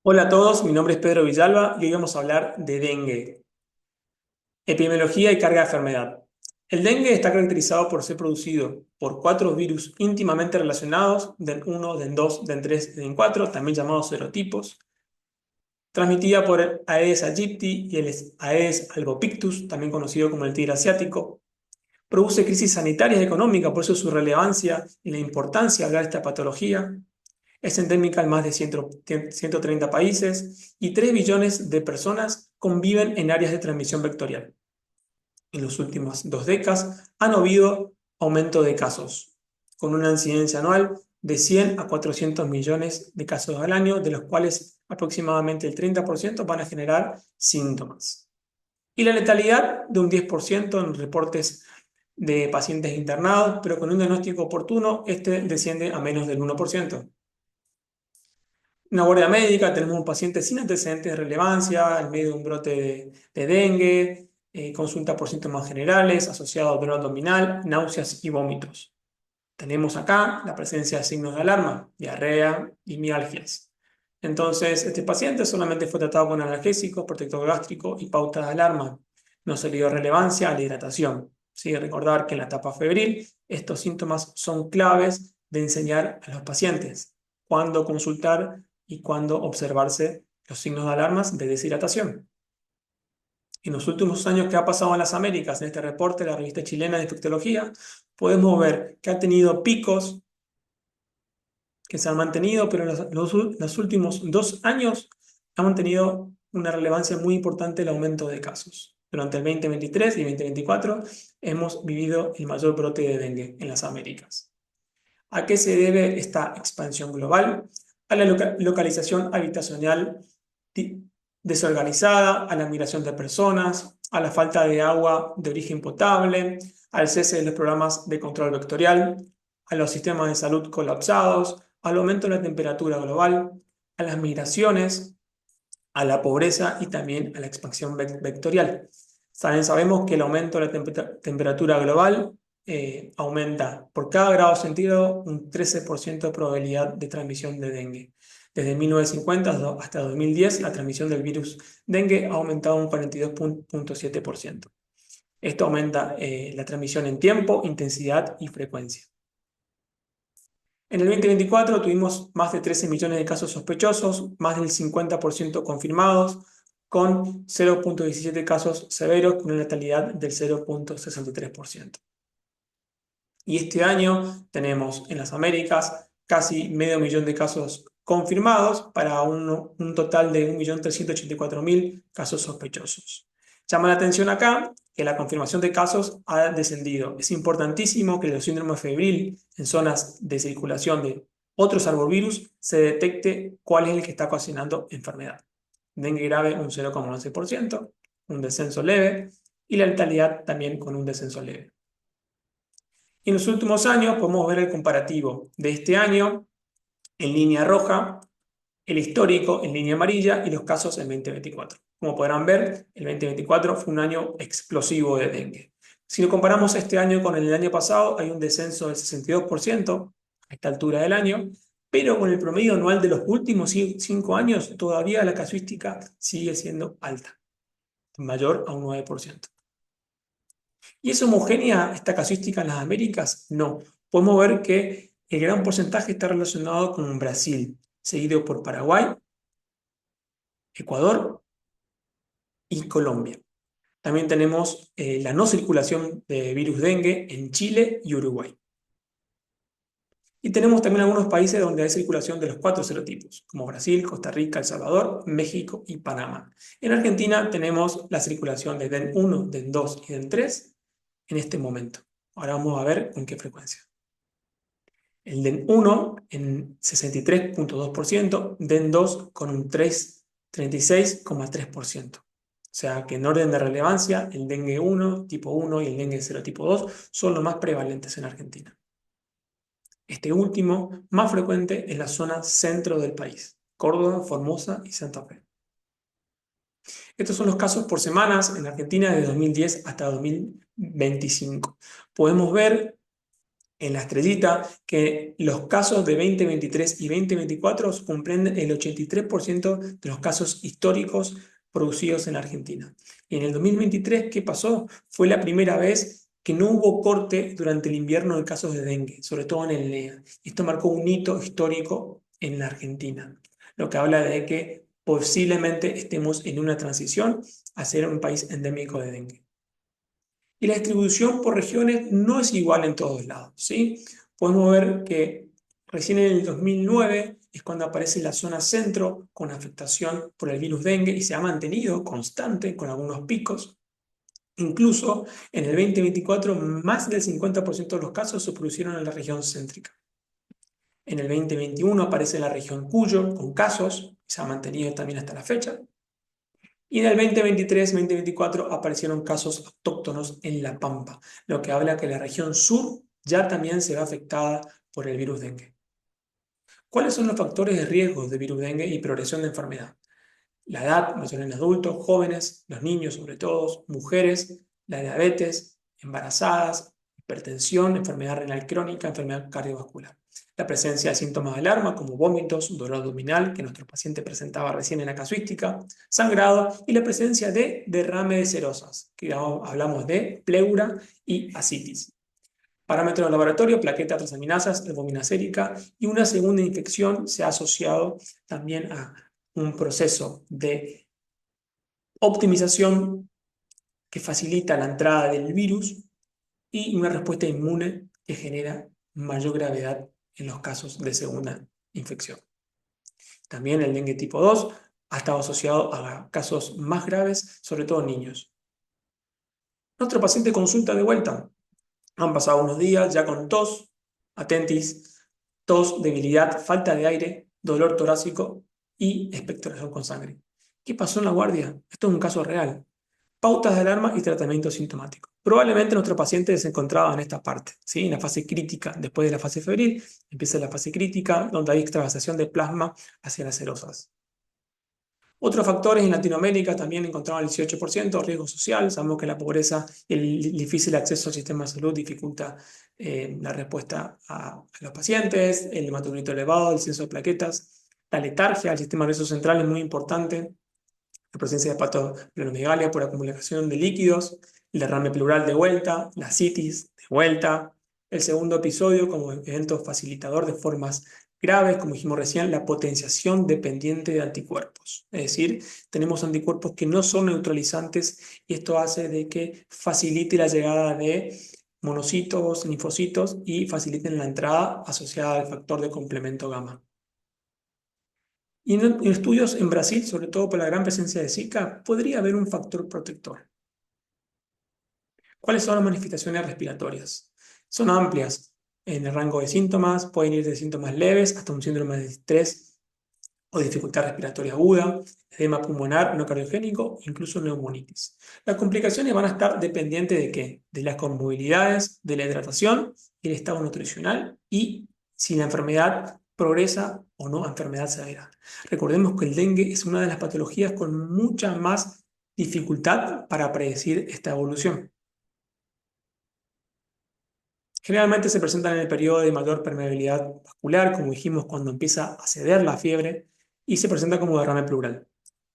Hola a todos, mi nombre es Pedro Villalba y hoy vamos a hablar de dengue, epidemiología y carga de enfermedad. El dengue está caracterizado por ser producido por cuatro virus íntimamente relacionados, DEN 1, DEN 2, DEN 3 y DEN 4, también llamados serotipos, transmitida por el Aedes aegypti y el Aedes albopictus, también conocido como el tigre asiático. Produce crisis sanitaria y económica, por eso su relevancia y la importancia de hablar de esta patología. Es endémica en más de 130 países y 3 billones de personas conviven en áreas de transmisión vectorial. En las últimas 2 décadas han habido aumento de casos, con una incidencia anual de 100 a 400 millones de casos al año, de los cuales aproximadamente el 30% van a generar síntomas. Y la letalidad de un 10% en reportes de pacientes internados, pero con un diagnóstico oportuno, este desciende a menos del 1%. Una guardia médica, tenemos un paciente sin antecedentes de relevancia, en medio de un brote de dengue, consulta por síntomas generales, asociado a dolor abdominal, náuseas y vómitos. Tenemos acá la presencia de signos de alarma, diarrea y mialgias. Entonces, este paciente solamente fue tratado con analgésico, protector gástrico y pauta de alarma. No se le dio relevancia a la hidratación. Sí, recordar que en la etapa febril estos síntomas son claves de enseñar a los pacientes cuándo consultar y cuándo observarse los signos de alarmas de deshidratación. En los últimos años que ha pasado en las Américas, en este reporte de la revista chilena de infectología, podemos ver que ha tenido picos que se han mantenido, pero en los últimos 2 años ha mantenido una relevancia muy importante el aumento de casos. Durante el 2023 y 2024 hemos vivido el mayor brote de dengue en las Américas. ¿A qué se debe esta expansión global? A la localización habitacional desorganizada, a la migración de personas, a la falta de agua de origen potable, al cese de los programas de control vectorial, a los sistemas de salud colapsados, al aumento de la temperatura global, a las migraciones, a la pobreza y también a la expansión vectorial. Sabemos que el aumento de la temperatura global aumenta por cada grado centígrado un 13% de probabilidad de transmisión de dengue. Desde 1950 hasta 2010, la transmisión del virus dengue ha aumentado un 42.7%. Esto aumenta la transmisión en tiempo, intensidad y frecuencia. En el 2024 tuvimos más de 13 millones de casos sospechosos, más del 50% confirmados, con 0.17 casos severos con una letalidad del 0.63%. Y este año tenemos en las Américas casi medio millón de casos confirmados para un total de 1.384.000 casos sospechosos. Llama la atención acá que la confirmación de casos ha descendido. Es importantísimo que el síndrome febril en zonas de circulación de otros arbovirus se detecte cuál es el que está ocasionando enfermedad. Dengue grave un 0,11%, un descenso leve, y la letalidad también con un descenso leve. Y en los últimos años podemos ver el comparativo de este año en línea roja, el histórico en línea amarilla y los casos en 2024. Como podrán ver, el 2024 fue un año explosivo de dengue. Si lo comparamos este año con el año pasado, hay un descenso del 62% a esta altura del año, pero con el promedio anual de los últimos 5 años, todavía la casuística sigue siendo alta, mayor a un 9%. ¿Y es homogénea esta casuística en las Américas? No. Podemos ver que el gran porcentaje está relacionado con Brasil, seguido por Paraguay, Ecuador y Colombia. También tenemos la no circulación de virus dengue en Chile y Uruguay. Y tenemos también algunos países donde hay circulación de los 4 serotipos, como Brasil, Costa Rica, El Salvador, México y Panamá. En Argentina tenemos la circulación de DEN 1, DEN 2 y DEN 3 en este momento. Ahora vamos a ver con qué frecuencia. El DEN 1 en 63.2%, DEN 2 con un 36,3%. O sea que en orden de relevancia, el dengue 1, tipo 1 y el dengue 0, tipo 2 son los más prevalentes en Argentina. Este último, más frecuente en la zona centro del país, Córdoba, Formosa y Santa Fe. Estos son los casos por semanas en Argentina de 2010 hasta 2025. Podemos ver en la estrellita que los casos de 2023 y 2024 comprenden el 83% de los casos históricos producidos en Argentina. Y en el 2023, ¿qué pasó? Fue la primera vez que no hubo corte durante el invierno de casos de dengue, sobre todo en el NEA. Esto marcó un hito histórico en la Argentina, lo que habla de que posiblemente estemos en una transición a ser un país endémico de dengue. Y la distribución por regiones no es igual en todos lados, ¿sí? Podemos ver que recién en el 2009 es cuando aparece la zona centro con afectación por el virus dengue y se ha mantenido constante con algunos picos. Incluso en el 2024 más del 50% de los casos se produjeron en la región céntrica. En el 2021 aparece la región Cuyo con casos, se ha mantenido también hasta la fecha. Y en el 2023-2024 aparecieron casos autóctonos en La Pampa, lo que habla que la región sur ya también se ve afectada por el virus dengue. ¿Cuáles son los factores de riesgo de virus dengue y progresión de enfermedad? La edad, mayor en adultos, jóvenes, los niños sobre todo, mujeres, la diabetes, embarazadas, hipertensión, enfermedad renal crónica, enfermedad cardiovascular. La presencia de síntomas de alarma como vómitos, dolor abdominal, que nuestro paciente presentaba recién en la casuística, sangrado y la presencia de derrame de serosas, que hablamos de pleura y ascitis. Parámetros de laboratorio, plaquetas transaminasas, albúmina sérica y una segunda infección se ha asociado también a un proceso de optimización que facilita la entrada del virus y una respuesta inmune que genera mayor gravedad en los casos de segunda infección. También el dengue tipo 2 ha estado asociado a casos más graves, sobre todo en niños. Nuestro paciente consulta de vuelta. Han pasado unos días ya con tos, atentis, tos, debilidad, falta de aire, dolor torácico y expectoración con sangre. ¿Qué pasó en la guardia? Esto es un caso real. Pautas de alarma y tratamiento sintomático. Probablemente nuestro paciente se encontraba en esta parte, ¿sí? En la fase crítica. Después de la fase febril, empieza la fase crítica, donde hay extravasación de plasma hacia las serosas. Otros factores en Latinoamérica también encontraban el 18%, riesgo social. Sabemos que la pobreza y el difícil acceso al sistema de salud dificulta la respuesta a los pacientes, el hematocrito elevado, el censo de plaquetas, la letargia, el sistema nervioso central es muy importante, la presencia de hepatomegalia por acumulación de líquidos, el derrame pleural de vuelta, la citis de vuelta, el segundo episodio como evento facilitador de formas graves, como dijimos recién, la potenciación dependiente de anticuerpos. Es decir, tenemos anticuerpos que no son neutralizantes y esto hace de que facilite la llegada de monocitos, linfocitos y faciliten la entrada asociada al factor de complemento gamma. Y en estudios en Brasil, sobre todo por la gran presencia de Zika, podría haber un factor protector. ¿Cuáles son las manifestaciones respiratorias? Son amplias en el rango de síntomas, pueden ir de síntomas leves hasta un síndrome de estrés o dificultad respiratoria aguda, edema pulmonar no cardiogénico, incluso neumonitis. Las complicaciones van a estar dependientes de qué? De las comorbilidades, de la hidratación, el estado nutricional y si la enfermedad progresa o no a enfermedad severa. Recordemos que el dengue es una de las patologías con mucha más dificultad para predecir esta evolución. Generalmente se presentan en el periodo de mayor permeabilidad vascular, como dijimos, cuando empieza a ceder la fiebre, y se presenta como derrame pleural.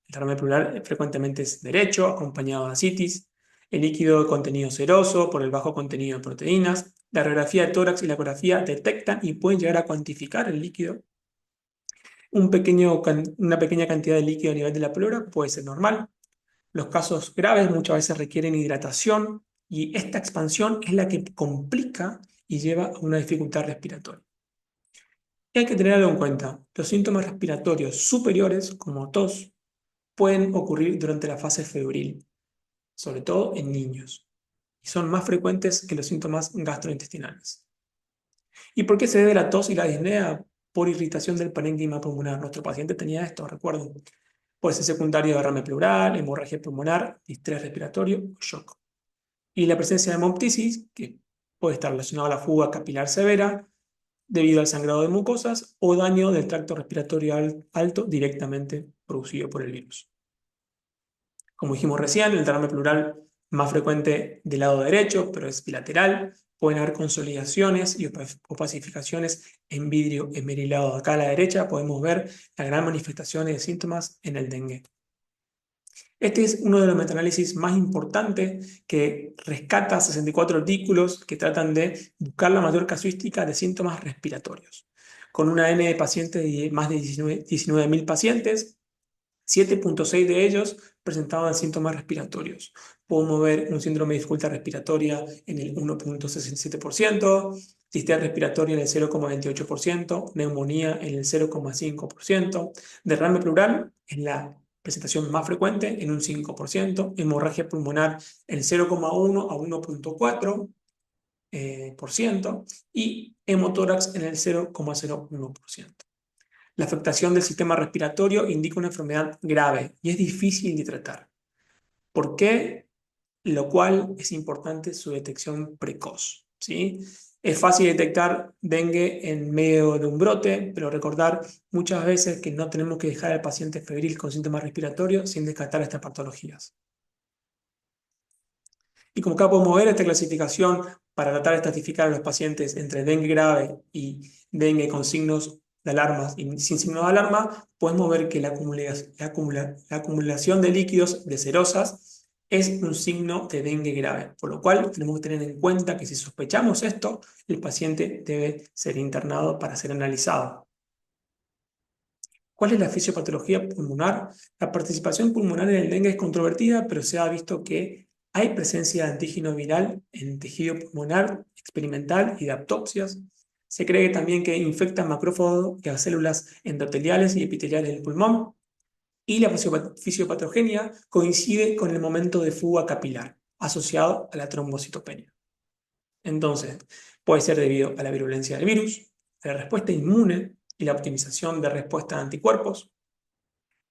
El derrame pleural frecuentemente es derecho, acompañado de ascitis, el líquido de contenido seroso por el bajo contenido de proteínas. La radiografía de tórax y la ecografía detectan y pueden llegar a cuantificar el líquido. Una pequeña cantidad de líquido a nivel de la pleura puede ser normal. Los casos graves muchas veces requieren hidratación y esta expansión es la que complica y lleva a una dificultad respiratoria. Y hay que tener algo en cuenta, los síntomas respiratorios superiores, como tos, pueden ocurrir durante la fase febril, sobre todo en niños, y son más frecuentes que los síntomas gastrointestinales. ¿Y por qué se debe la tos y la disnea? Por irritación del parénquima pulmonar. Nuestro paciente tenía esto, recuerdo. Puede ser secundario de derrame pleural, hemorragia pulmonar, distrés respiratorio o shock. Y la presencia de hemoptisis, que puede estar relacionada a la fuga capilar severa, debido al sangrado de mucosas o daño del tracto respiratorio alto directamente producido por el virus. Como dijimos recién, el derrame pleural más frecuente del lado derecho, pero es bilateral, pueden haber consolidaciones y opacificaciones en vidrio esmerilado. Acá a la derecha podemos ver las gran manifestaciones de síntomas en el dengue. Este es uno de los metaanálisis más importantes que rescata 64 artículos que tratan de buscar la mayor casuística de síntomas respiratorios. Con una N de pacientes de más de 19.000 pacientes, 7.6 de ellos presentaban síntomas respiratorios. Podemos ver un síndrome de dificultad respiratoria en el 1.67%, distrés respiratoria en el 0.28%, neumonía en el 0.5%, derrame pleural en la presentación más frecuente en un 5%, hemorragia pulmonar en 0.1 a 1.4%, y hemotórax en el 0.01%. La afectación del sistema respiratorio indica una enfermedad grave y es difícil de tratar. ¿Por qué? Lo cual es importante su detección precoz, ¿sí? Es fácil detectar dengue en medio de un brote, pero recordar muchas veces que no tenemos que dejar al paciente febril con síntomas respiratorios sin descartar estas patologías. Y como acá podemos ver, esta clasificación para tratar de estratificar a los pacientes entre dengue grave y dengue con signos de alarma y sin signos de alarma, podemos ver que la acumulación de líquidos de serosas es un signo de dengue grave, por lo cual tenemos que tener en cuenta que si sospechamos esto, el paciente debe ser internado para ser analizado. ¿Cuál es la fisiopatología pulmonar? La participación pulmonar en el dengue es controvertida, pero se ha visto que hay presencia de antígeno viral en tejido pulmonar experimental y de autopsias. Se cree también que infectan macrófagos y a células endoteliales y epiteliales del pulmón. Y la fisiopatogenia coincide con el momento de fuga capilar, asociado a la trombocitopenia. Entonces, puede ser debido a la virulencia del virus, a la respuesta inmune y la optimización de respuesta de anticuerpos,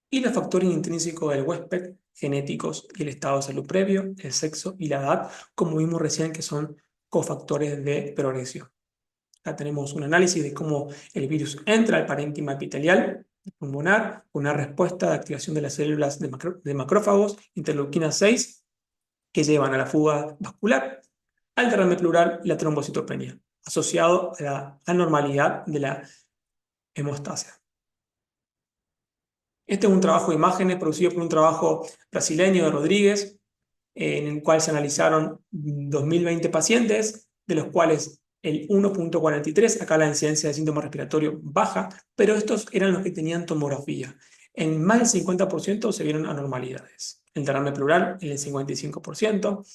y los factores intrínsecos del huésped, genéticos y el estado de salud previo, el sexo y la edad, como vimos recién que son cofactores de progresión. Acá tenemos un análisis de cómo el virus entra al parénquima epitelial pulmonar, una respuesta de activación de las células de macrófagos, interleuquina 6, que llevan a la fuga vascular, al derrame pleural y la trombocitopenia, asociado a la anormalidad de la hemostasia. Este es un trabajo de imágenes producido por un trabajo brasileño de Rodríguez, en el cual se analizaron 2020 pacientes, de los cuales el 1.43, acá la incidencia de síntomas respiratorios baja, pero estos eran los que tenían tomografía. En más del 50% se vieron anormalidades. El derrame pleural en el 55%,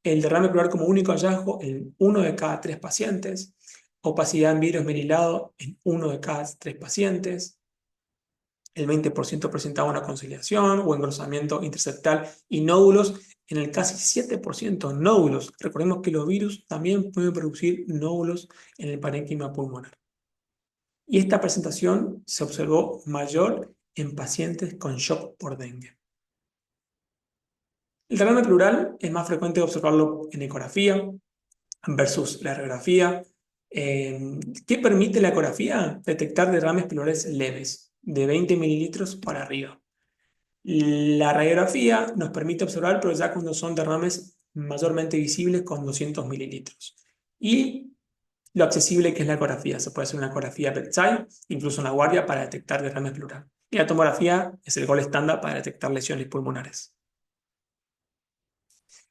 el derrame pleural como único hallazgo en 1 de cada 3 pacientes, opacidad en vidrio esmerilado en 1 de cada 3 pacientes, el 20% presentaba una conciliación o engrosamiento interseptal y nódulos en el casi 7% nódulos. Recordemos que los virus también pueden producir nódulos en el parénquima pulmonar. Y esta presentación se observó mayor en pacientes con shock por dengue. El derrame pleural es más frecuente observarlo en ecografía versus la radiografía. ¿Qué permite la ecografía? Detectar derrames pleurales leves, de 20 mililitros para arriba. La radiografía nos permite observar, pero ya cuando son derrames mayormente visibles con 200 mililitros. Y lo accesible que es la ecografía. Se puede hacer una ecografía bedside, incluso en la guardia, para detectar derrames pleural. Y la tomografía es el gol estándar para detectar lesiones pulmonares.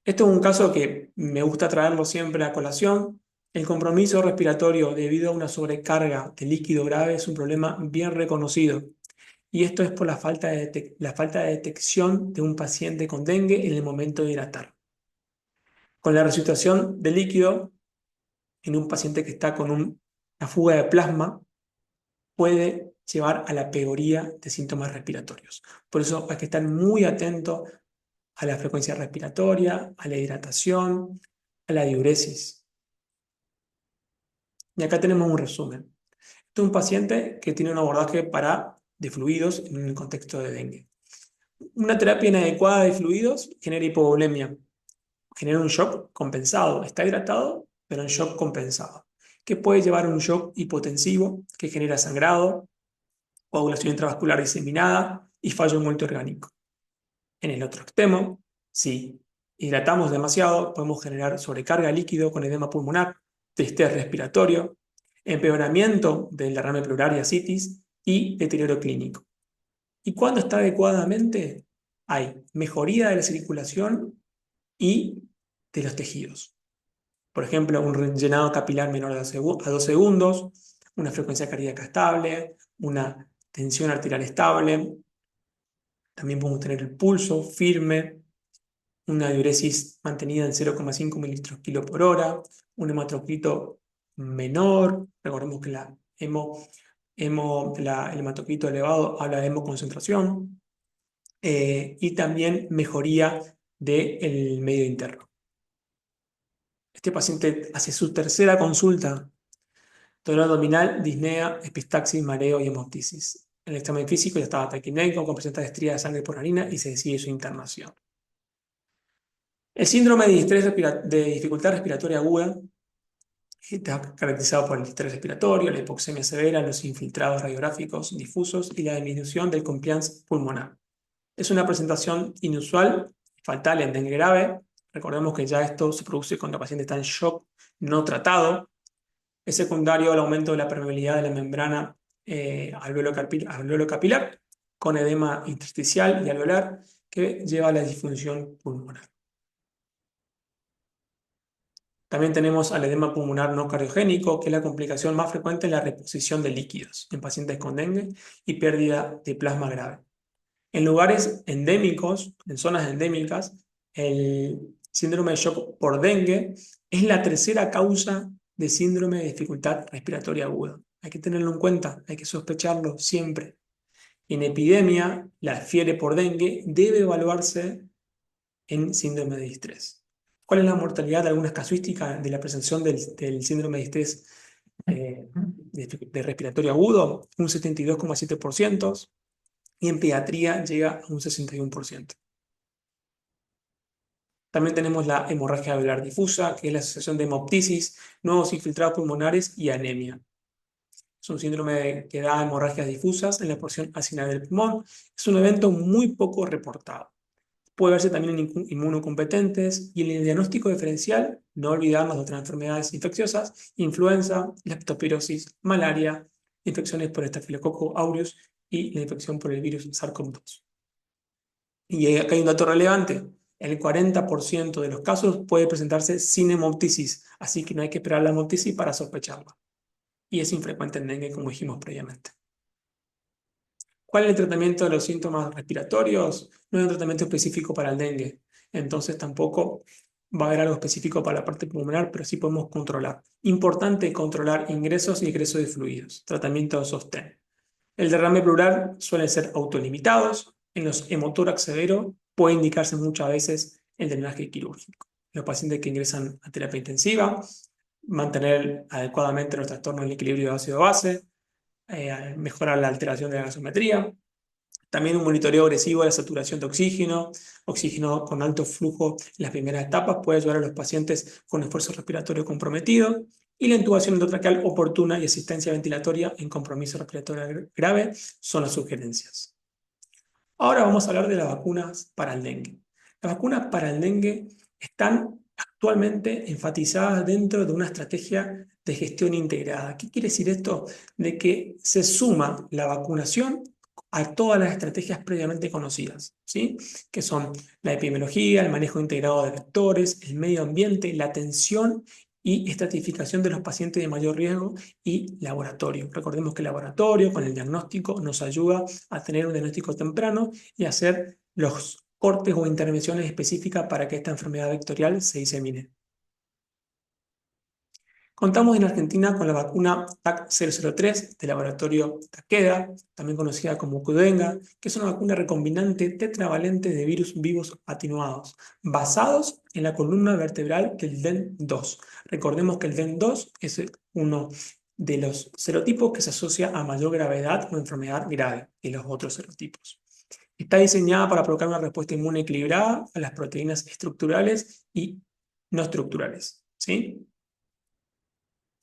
Esto es un caso que me gusta traerlo siempre a colación. El compromiso respiratorio debido a una sobrecarga de líquido grave es un problema bien reconocido. Y esto es por la falta de detección de un paciente con dengue en el momento de hidratar. Con la resucitación de líquido en un paciente que está con una fuga de plasma, puede llevar a la peoría de síntomas respiratorios. Por eso hay que estar muy atento a la frecuencia respiratoria, a la hidratación, a la diuresis. Y acá tenemos un resumen. Este es un paciente que tiene un abordaje de fluidos en un contexto de dengue. Una terapia inadecuada de fluidos genera hipovolemia, genera un shock compensado. Está hidratado, pero en shock compensado, que puede llevar a un shock hipotensivo que genera sangrado, coagulación intravascular diseminada y fallo multiorgánico. En el otro extremo, si hidratamos demasiado, podemos generar sobrecarga líquido con edema pulmonar, tristez respiratorio, empeoramiento del derrame pleural y ascitis y deterioro clínico. Y cuando está adecuadamente, hay mejoría de la circulación y de los tejidos. Por ejemplo, un rellenado capilar menor a 2 segundos, una frecuencia cardíaca estable, una tensión arterial estable. También podemos tener el pulso firme, una diuresis mantenida en 0,5 mililitros kilo por hora, un hematocrito menor. Recordemos que el hematocrito elevado habla de hemoconcentración. Y también mejoría del medio interno. Este paciente hace su tercera consulta: dolor abdominal, disnea, epistaxis, mareo y hemoptisis. El examen físico ya estaba taquipnéico, con presencia de estrías de sangre por orina, y se decide su internación. El síndrome de de dificultad respiratoria aguda está caracterizado por el distrés respiratorio, la hipoxemia severa, los infiltrados radiográficos difusos y la disminución del compliance pulmonar. Es una presentación inusual, fatal en dengue grave. Recordemos que ya esto se produce cuando el paciente está en shock no tratado. Es secundario al aumento de la permeabilidad de la membrana alveolo capilar, con edema intersticial y alveolar, que lleva a la disfunción pulmonar. También tenemos al edema pulmonar no cardiogénico, que es la complicación más frecuente en la reposición de líquidos en pacientes con dengue y pérdida de plasma grave. En lugares endémicos, en zonas endémicas, el síndrome de shock por dengue es la tercera causa de síndrome de dificultad respiratoria aguda. Hay que tenerlo en cuenta, hay que sospecharlo siempre. En epidemia, la fiebre por dengue debe evaluarse en síndrome de distrés. ¿Cuál es la mortalidad de algunas casuísticas de la presentación del síndrome de distrés de respiratorio agudo? Un 72,7%. Y en pediatría llega a un 61%. También tenemos la hemorragia alveolar difusa, que es la asociación de hemoptisis, nuevos infiltrados pulmonares y anemia. Es un síndrome que da hemorragias difusas en la porción acinar del pulmón. Es un evento muy poco reportado. Puede verse también en inmunocompetentes, y en el diagnóstico diferencial, no olvidarnos de otras enfermedades infecciosas: influenza, leptospirosis, malaria, infecciones por Staphylococcus aureus y la infección por el virus SARS-CoV-2. Y acá hay un dato relevante: el 40% de los casos puede presentarse sin hemoptisis, así que no hay que esperar la hemoptisis para sospecharla. Y es infrecuente en dengue, como dijimos previamente. ¿Cuál es el tratamiento de los síntomas respiratorios? No hay un tratamiento específico para el dengue, entonces tampoco va a haber algo específico para la parte pulmonar, pero sí podemos controlar. Importante controlar ingresos y egresos de fluidos. Tratamiento de sostén. El derrame pleural suele ser autolimitados. En los hemotórax severo puede indicarse muchas veces el drenaje quirúrgico. Los pacientes que ingresan a terapia intensiva, mantener adecuadamente los trastornos del equilibrio de ácido-base, mejorar la alteración de la gasometría. También un monitoreo agresivo de la saturación de oxígeno. Oxígeno con alto flujo en las primeras etapas puede ayudar a los pacientes con esfuerzo respiratorio comprometido. Y la intubación endotraqueal oportuna y asistencia ventilatoria en compromiso respiratorio grave son las sugerencias. Ahora vamos a hablar de las vacunas para el dengue. Las vacunas para el dengue están actualmente enfatizadas dentro de una estrategia de gestión integrada. ¿Qué quiere decir esto? De que se suma la vacunación a todas las estrategias previamente conocidas, ¿sí? Que son la epidemiología, el manejo integrado de vectores, el medio ambiente, la atención y estratificación de los pacientes de mayor riesgo, y laboratorio. Recordemos que el laboratorio con el diagnóstico nos ayuda a tener un diagnóstico temprano y hacer los cortes o intervenciones específicas para que esta enfermedad vectorial se disemine. Contamos en Argentina con la vacuna TAC-003 del laboratorio Takeda, también conocida como Qdenga, que es una vacuna recombinante tetravalente de virus vivos atenuados, basados en la columna vertebral del DEN2. Recordemos que el DEN2 es uno de los serotipos que se asocia a mayor gravedad o enfermedad grave que los otros serotipos. Está diseñada para provocar una respuesta inmune equilibrada a las proteínas estructurales y no estructurales, ¿sí?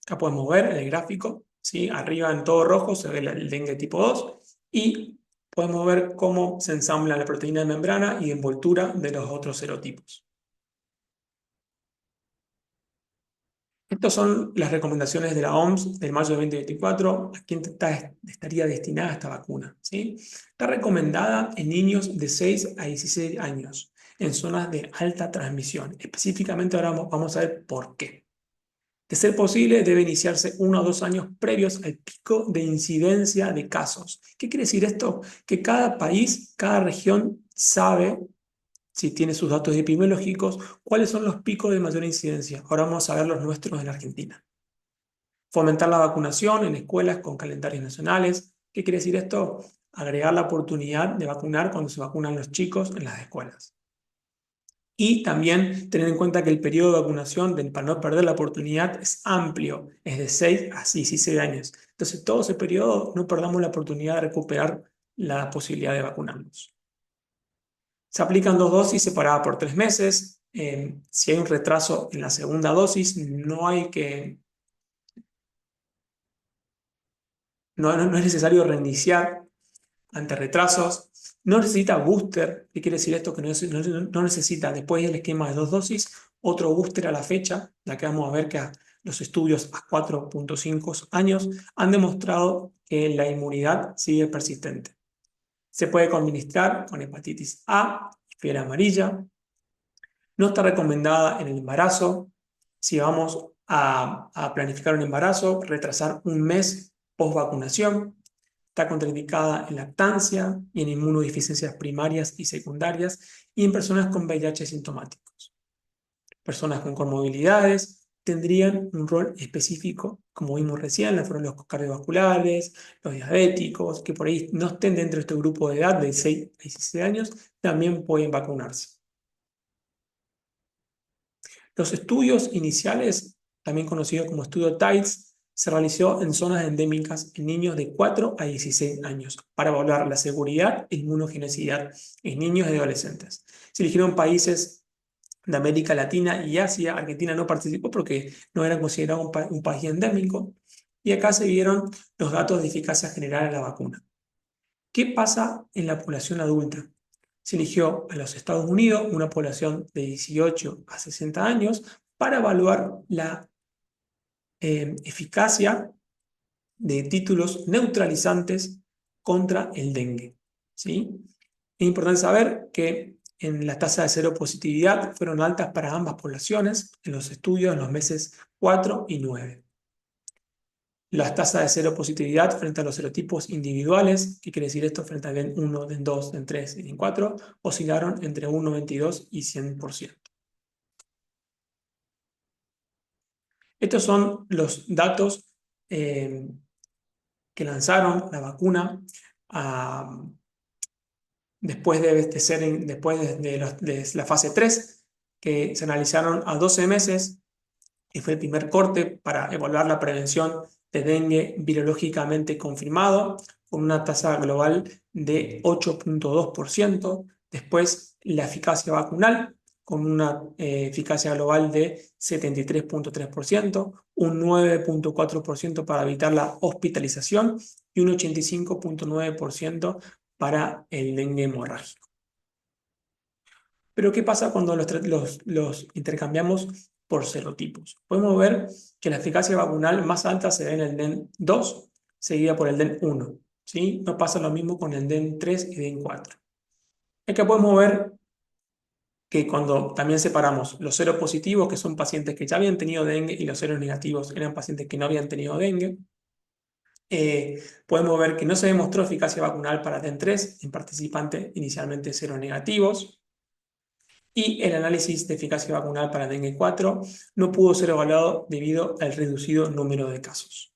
Acá podemos ver en el gráfico, ¿sí? Arriba en todo rojo se ve el dengue tipo 2 y podemos ver cómo se ensambla la proteína de membrana y de envoltura de los otros serotipos. Estas son las recomendaciones de la OMS del mayo de 2024. ¿A quién estaría destinada esta vacuna? ¿Sí? Está recomendada en niños de 6 a 16 años, en zonas de alta transmisión. Específicamente ahora vamos a ver por qué. De ser posible, debe iniciarse 1 o 2 años previos al pico de incidencia de casos. ¿Qué quiere decir esto? Que cada país, cada región sabe, si tiene sus datos epidemiológicos, cuáles son los picos de mayor incidencia. Ahora vamos a ver los nuestros en Argentina. Fomentar la vacunación en escuelas con calendarios nacionales. ¿Qué quiere decir esto? Agregar la oportunidad de vacunar cuando se vacunan los chicos en las escuelas. Y también tener en cuenta que el periodo de vacunación, para no perder la oportunidad, es amplio, es de 6 a 16 años. Entonces, todo ese periodo no perdamos la oportunidad de recuperar la posibilidad de vacunarnos. Se aplican 2 dosis separadas por 3 meses. Si hay un retraso en la segunda dosis, no es necesario reiniciar ante retrasos. No necesita booster. ¿Qué quiere decir esto? Que no necesita, después del esquema de 2 dosis, otro booster a la fecha, ya que vamos a ver que los estudios a 4,5 años han demostrado que la inmunidad sigue persistente. Se puede administrar con hepatitis A, fiebre amarilla. No está recomendada en el embarazo. Si vamos a planificar un embarazo, retrasar un mes post vacunación. Está contraindicada en lactancia y en inmunodeficiencias primarias y secundarias y en personas con VIH sintomáticos. Personas con comorbilidades tendrían un rol específico, como vimos recién, fueron los cardiovasculares, los diabéticos, que por ahí no estén dentro de este grupo de edad de 6 a 16 años, también pueden vacunarse. Los estudios iniciales, también conocidos como estudio TIDES, se realizó en zonas endémicas en niños de 4 a 16 años para evaluar la seguridad e inmunogenicidad en niños y adolescentes. Se eligieron países de América Latina y Asia. Argentina no participó porque no era considerado un país endémico. Y acá se vieron los datos de eficacia general de la vacuna. ¿Qué pasa en la población adulta? Se eligió a los Estados Unidos, una población de 18 a 60 años, para evaluar la eficacia de títulos neutralizantes contra el dengue. ¿Sí? Es importante saber que en las tasas de seropositividad fueron altas para ambas poblaciones en los estudios en los meses 4 y 9. Las tasas de seropositividad frente a los serotipos individuales, ¿qué quiere decir esto? Frente al DEN 1, DEN 2, DEN 3 y DEN 4, oscilaron entre 1,22 y 100%. Estos son los datos que lanzaron la vacuna después de la fase 3, que se analizaron a 12 meses y fue el primer corte para evaluar la prevención de dengue virológicamente confirmado, con una tasa global de 8,2%. Después, la eficacia vacunal, con una eficacia global de 73,3%, un 9,4% para evitar la hospitalización y un 85,9% para el dengue hemorrágico. Pero ¿qué pasa cuando los intercambiamos por serotipos? Podemos ver que la eficacia vacunal más alta se ve en el DEN 2, seguida por el DEN 1. ¿Sí? No pasa lo mismo con el DEN 3 y DEN 4. Acá podemos ver que cuando también separamos los seropositivos, que son pacientes que ya habían tenido dengue, y los seros negativos eran pacientes que no habían tenido dengue, podemos ver que no se demostró eficacia vacunal para DEN 3 en participantes inicialmente seronegativos. Y el análisis de eficacia vacunal para dengue 4 no pudo ser evaluado debido al reducido número de casos.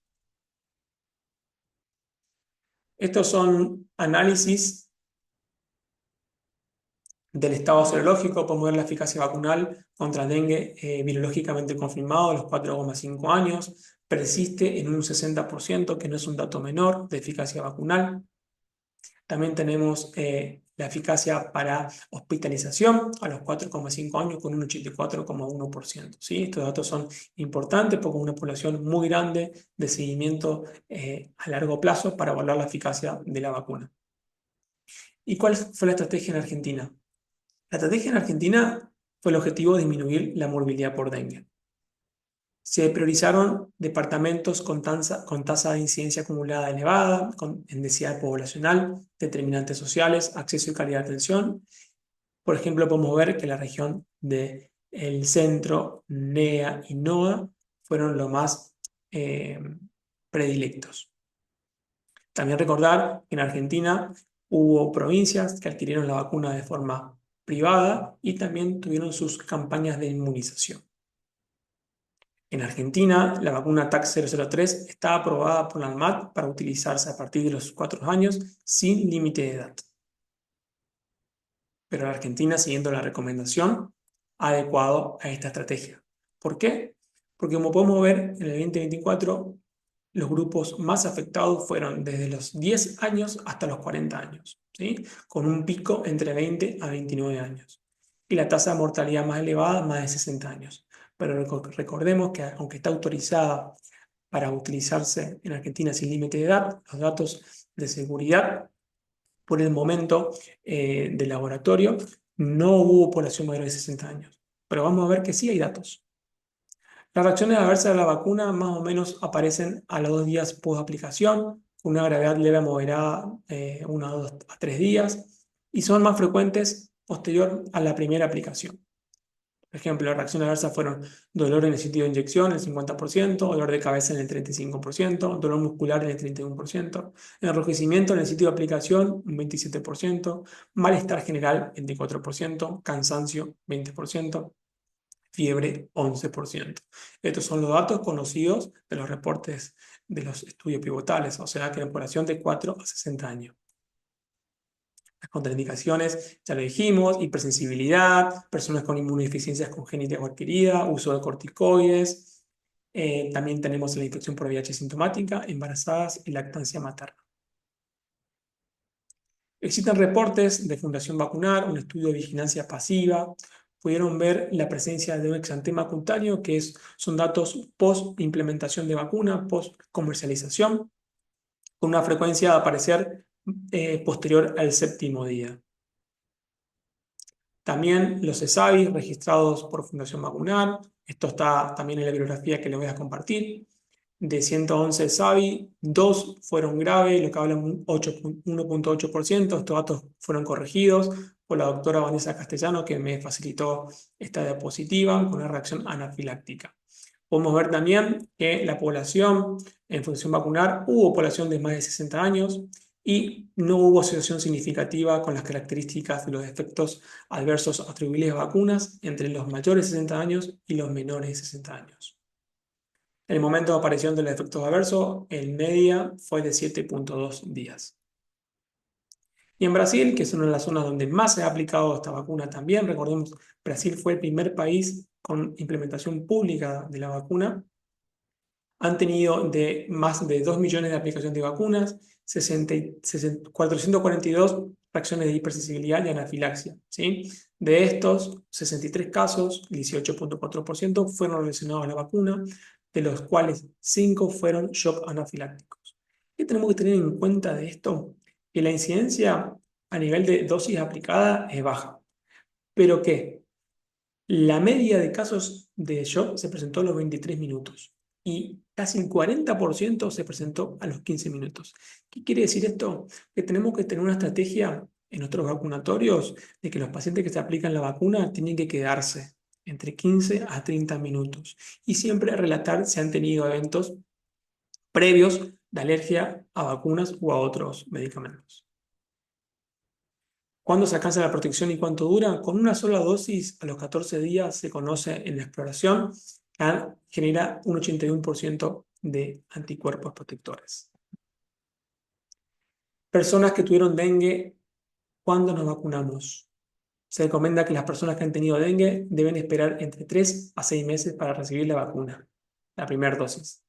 Estos son análisis del estado serológico. Podemos ver la eficacia vacunal contra dengue virológicamente confirmado a los 4,5 años. Persiste en un 60%, que no es un dato menor de eficacia vacunal. También tenemos la eficacia para hospitalización a los 4,5 años con un 84,1%. ¿Sí? Estos datos son importantes porque es una población muy grande de seguimiento a largo plazo para evaluar la eficacia de la vacuna. ¿Y cuál fue la estrategia en Argentina? La estrategia en Argentina fue el objetivo de disminuir la morbilidad por dengue. Se priorizaron departamentos con tasa de incidencia acumulada elevada, con en densidad poblacional, determinantes sociales, acceso y calidad de atención. Por ejemplo, podemos ver que la región del centro, NEA y NOA fueron los más eh, predilectos. También recordar que en Argentina hubo provincias que adquirieron la vacuna de forma privada y también tuvieron sus campañas de inmunización. En Argentina, la vacuna TAC-003 está aprobada por la ANMAT para utilizarse a partir de los 4 años sin límite de edad. Pero la Argentina, siguiendo la recomendación, ha adecuado a esta estrategia. ¿Por qué? Porque como podemos ver, en el 2024 los grupos más afectados fueron desde los 10 años hasta los 40 años, ¿sí? Con un pico entre 20 a 29 años. Y la tasa de mortalidad más elevada, más de 60 años. Pero recordemos que aunque está autorizada para utilizarse en Argentina sin límite de edad, los datos de seguridad por el momento del laboratorio no hubo población mayor de 60 años. Pero vamos a ver que sí hay datos. Las reacciones adversas a la vacuna más o menos aparecen a los 2 días post aplicación, con una gravedad leve a moderada 1 a 2 a 3 días, y son más frecuentes posterior a la primera aplicación. Por ejemplo, las reacciones adversas fueron dolor en el sitio de inyección, el 50%, dolor de cabeza en el 35%, dolor muscular en el 31%, enrojecimiento en el sitio de aplicación, un 27%, malestar general, 24%, cansancio, 20%, fiebre, 11%. Estos son los datos conocidos de los reportes de los estudios pivotales, o sea que la población de 4 a 60 años. Las contraindicaciones, ya lo dijimos, hipersensibilidad, personas con inmunodeficiencias congénitas o adquirida, uso de corticoides. También tenemos la infección por VIH sintomática, embarazadas y lactancia materna. Existen reportes de Fundación Vacunar, un estudio de vigilancia pasiva. Pudieron ver la presencia de un exantema cutáneo, que son datos post-implementación de vacuna, post-comercialización, con una frecuencia de aparecer posterior al 7º día. También los ESAVI registrados por Fundación Vacunar. Esto está también en la bibliografía que les voy a compartir. De 111 ESAVI, 2 fueron graves, lo que habla un 1.8%. Estos datos fueron corregidos por la doctora Vanessa Castellano, que me facilitó esta diapositiva con una reacción anafiláctica. Podemos ver también que la población en Fundación Vacunar, hubo población de más de 60 años, y no hubo asociación significativa con las características de los efectos adversos atribuibles a vacunas entre los mayores de 60 años y los menores de 60 años. El momento de aparición de los efectos adversos en media fue de 7.2 días. Y en Brasil, que es una de las zonas donde más se ha aplicado esta vacuna también, recordemos, Brasil fue el primer país con implementación pública de la vacuna. Han tenido más de 2 millones de aplicaciones de vacunas, 442 reacciones de hipersensibilidad y anafilaxia, ¿sí? De estos, 63 casos, 18.4%, fueron relacionados a la vacuna, de los cuales 5 fueron shock anafilácticos. ¿Qué tenemos que tener en cuenta de esto? Que la incidencia a nivel de dosis aplicada es baja, pero que la media de casos de shock se presentó a los 23 minutos y casi el 40% se presentó a los 15 minutos. ¿Qué quiere decir esto? Que tenemos que tener una estrategia en nuestros vacunatorios de que los pacientes que se aplican la vacuna tienen que quedarse entre 15 a 30 minutos y siempre relatar si han tenido eventos previos de alergia a vacunas u a otros medicamentos. ¿Cuándo se alcanza la protección y cuánto dura? Con una sola dosis a los 14 días se conoce en la exploración que genera un 81% de anticuerpos protectores. Personas que tuvieron dengue, ¿cuándo nos vacunamos? Se recomienda que las personas que han tenido dengue deben esperar entre 3 a 6 meses para recibir la vacuna, la primera dosis.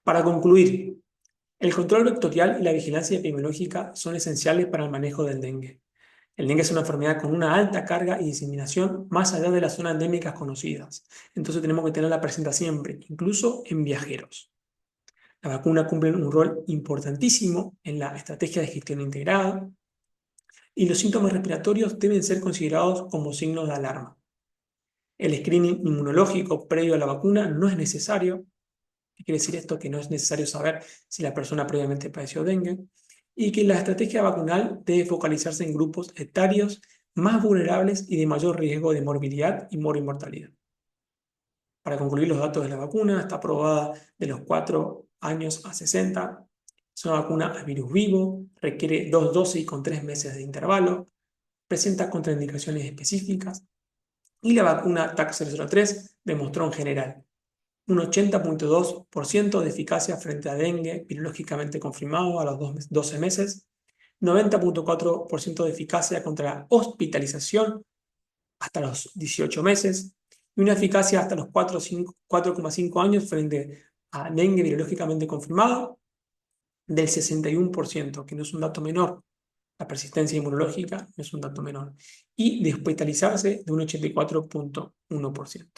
Para concluir, el control vectorial y la vigilancia epidemiológica son esenciales para el manejo del dengue. El dengue es una enfermedad con una alta carga y diseminación más allá de las zonas endémicas conocidas. Entonces tenemos que tenerla presente siempre, incluso en viajeros. La vacuna cumple un rol importantísimo en la estrategia de gestión integrada y los síntomas respiratorios deben ser considerados como signos de alarma. El screening inmunológico previo a la vacuna no es necesario. ¿Qué quiere decir esto? Que no es necesario saber si la persona previamente padeció dengue. Y que la estrategia vacunal debe focalizarse en grupos etarios más vulnerables y de mayor riesgo de morbilidad y mortalidad. Para concluir los datos de la vacuna, está aprobada de los 4 años a 60. Es una vacuna a virus vivo, requiere 2 dosis con 3 meses de intervalo, presenta contraindicaciones específicas y la vacuna TAC-003 demostró en general un 80.2% de eficacia frente a dengue virológicamente confirmado a los 12 meses, 90.4% de eficacia contra la hospitalización hasta los 18 meses y una eficacia hasta los 4,5 años frente a dengue virológicamente confirmado del 61%, que no es un dato menor. La persistencia inmunológica no es un dato menor. Y de hospitalizarse de un 84.1%.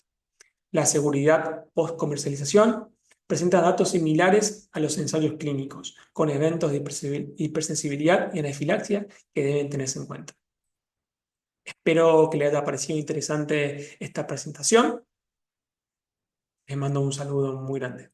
La seguridad post-comercialización presenta datos similares a los ensayos clínicos, con eventos de hipersensibilidad y anafilaxia que deben tenerse en cuenta. Espero que les haya parecido interesante esta presentación. Les mando un saludo muy grande.